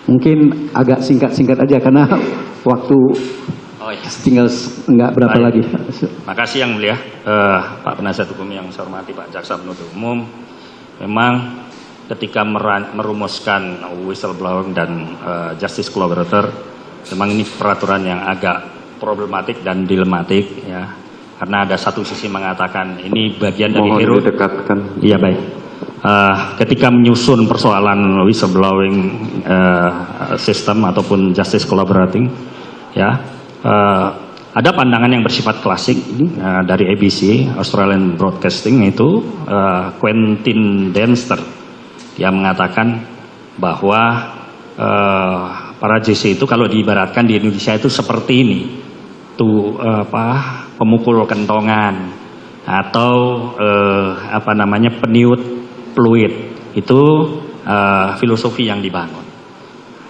Mungkin agak singkat-singkat aja karena waktu tinggal nggak berapa lagi. Makasih Yang Mulia, Pak Penasihat Hukum yang saya hormati, Pak Jaksa Penuntut Umum. Memang ketika merumuskan whistleblowing dan justice collaborator, memang ini peraturan yang agak problematik dan dilematik ya. Karena ada satu sisi mengatakan ini bagian dari hero. Iya baik. Ketika menyusun persoalan whistleblowing system ataupun justice collaborating, ya ada pandangan yang bersifat klasik dari ABC Australian Broadcasting itu Quentin Dempster, dia mengatakan bahwa para JC itu kalau diibaratkan di Indonesia itu seperti ini, tuh pemukul kentongan atau peniup fluid. Itu filosofi yang dibangun.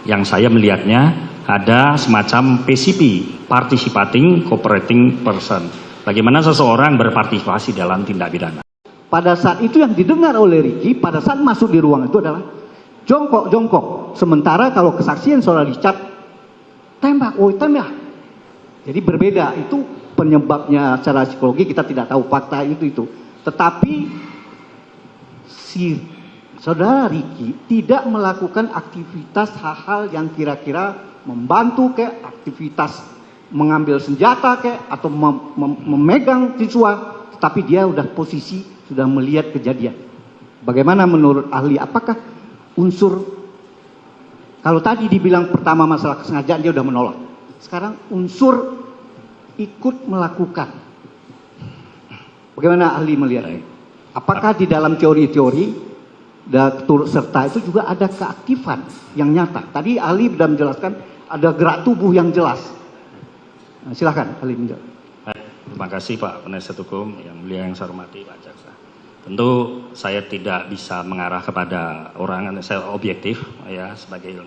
Yang saya melihatnya ada semacam PCP, participating cooperating person. Bagaimana seseorang berpartisipasi dalam tindak pidana. Pada saat itu yang didengar oleh Ricky pada saat masuk di ruang itu adalah jongkok. Sementara kalau kesaksian saudara Richard tembak, tembak. Jadi berbeda, itu penyebabnya secara psikologi kita tidak tahu fakta itu. Tetapi si saudara Ricky tidak melakukan aktivitas hal-hal yang kira-kira membantu kayak aktivitas mengambil senjata kayak atau memegang siswa, tapi dia udah posisi sudah melihat kejadian. Bagaimana menurut ahli, apakah unsur, kalau tadi dibilang pertama masalah kesengajaan dia udah menolak, sekarang unsur ikut melakukan, bagaimana ahli melihat? Apakah di dalam teori-teori dan turut serta itu juga ada keaktifan yang nyata? Tadi ahli sudah menjelaskan ada gerak tubuh yang jelas. Nah, silakan ahli menjawab. Terima kasih Pak Penasihat Hukum yang mulia yang saya hormati Pak Jaksa. Tentu saya tidak bisa mengarah kepada orang, saya objektif ya sebagai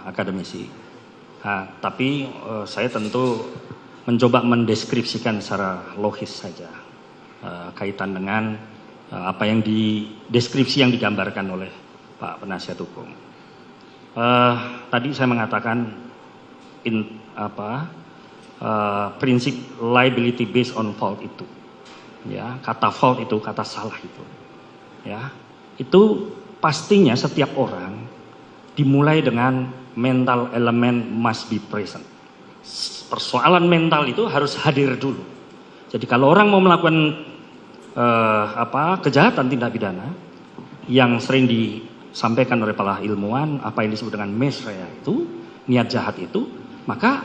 akademisi. Tapi saya tentu mencoba mendeskripsikan secara logis saja kaitan dengan apa yang deskripsi yang digambarkan oleh Pak Penasihat Hukum. Tadi saya mengatakan prinsip liability based on fault itu, ya, kata fault itu kata salah itu, ya, itu pastinya setiap orang dimulai dengan mental element must be present. Persoalan mental itu harus hadir dulu. Jadi kalau orang mau melakukan kejahatan tindak pidana yang sering disampaikan oleh para ilmuwan, apa yang disebut dengan mens rea itu, niat jahat itu, maka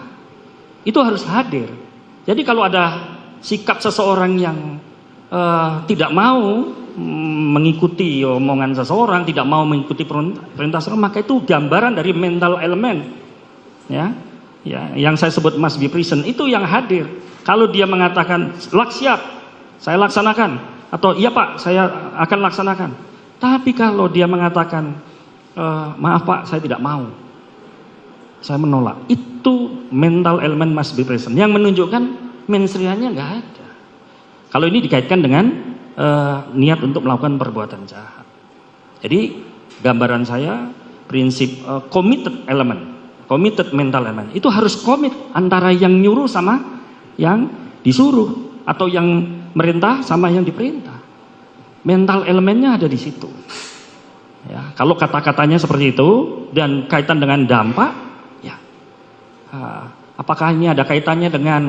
itu harus hadir. Jadi kalau ada sikap seseorang yang tidak mau mengikuti omongan seseorang, tidak mau mengikuti perintah seseorang, maka itu gambaran dari mental element, ya, yang saya sebut must be present itu yang hadir. Kalau dia mengatakan siap, saya laksanakan, atau iya Pak, saya akan laksanakan. Tapi kalau dia mengatakan maaf Pak, saya tidak mau, saya menolak, itu mental element must be present yang menunjukkan mens rea-nya nggak ada. Kalau ini dikaitkan dengan niat untuk melakukan perbuatan jahat. Jadi gambaran saya prinsip committed mental element itu harus komit antara yang nyuruh sama yang disuruh, atau yang merintah sama yang diperintah. Mental elemennya ada di situ. Ya, kalau kata-katanya seperti itu dan kaitan dengan dampak, ya, apakah ini ada kaitannya dengan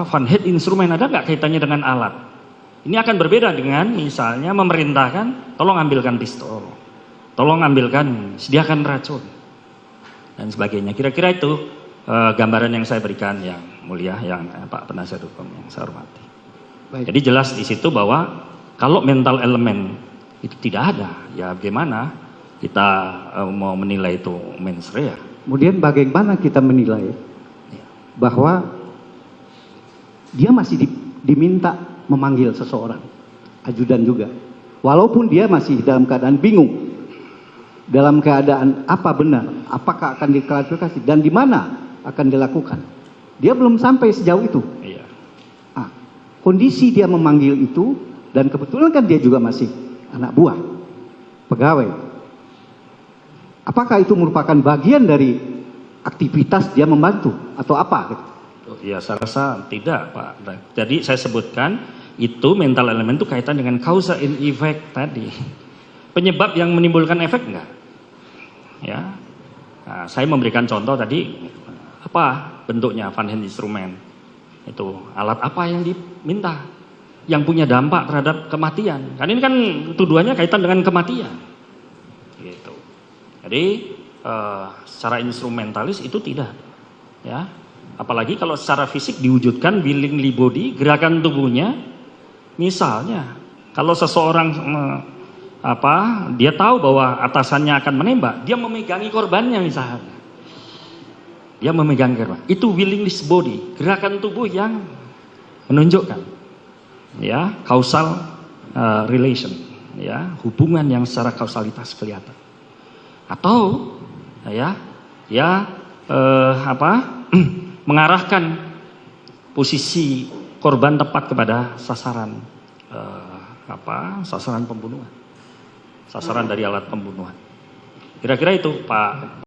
van head instrumen, ada nggak kaitannya dengan alat? Ini akan berbeda dengan misalnya memerintahkan, tolong ambilkan pistol, tolong ambilkan, sediakan racun, dan sebagainya. Kira-kira itu gambaran yang saya berikan yang mulia, yang Pak Penasihat Hukum yang saya hormati. Baik. Jadi jelas di situ bahwa kalau mental element itu tidak ada, ya bagaimana kita mau menilai itu mens rea? Kemudian bagaimana kita menilai bahwa dia masih diminta memanggil seseorang, ajudan juga, walaupun dia masih dalam keadaan bingung, dalam keadaan apa benar, apakah akan diklarifikasi dan di mana akan dilakukan. Dia belum sampai sejauh itu. Iya. Kondisi dia memanggil itu, dan kebetulan kan dia juga masih anak buah, pegawai. Apakah itu merupakan bagian dari aktivitas dia membantu atau apa? Gitu? Ya saya rasa tidak Pak. Jadi saya sebutkan itu mental elemen itu kaitan dengan causa and effect tadi. Penyebab yang menimbulkan efek enggak? Ya, nah, saya memberikan contoh tadi apa bentuknya Van Hand instrument itu alat apa yang diminta yang punya dampak terhadap kematian. Kan ini kan tuduhannya kaitan dengan kematian. Gitu. Jadi secara instrumentalis itu tidak, ya. Apalagi kalau secara fisik diwujudkan willingly body, gerakan tubuhnya, misalnya kalau seseorang dia tahu bahwa atasannya akan menembak, dia memegangi korbannya misalnya, dia memegang korban, itu willingness body, gerakan tubuh yang menunjukkan, ya, causal relation, ya, hubungan yang secara kausalitas kelihatan, atau mengarahkan posisi korban tepat kepada sasaran sasaran pembunuhan, sasaran dari alat pembunuhan. Kira-kira itu Pak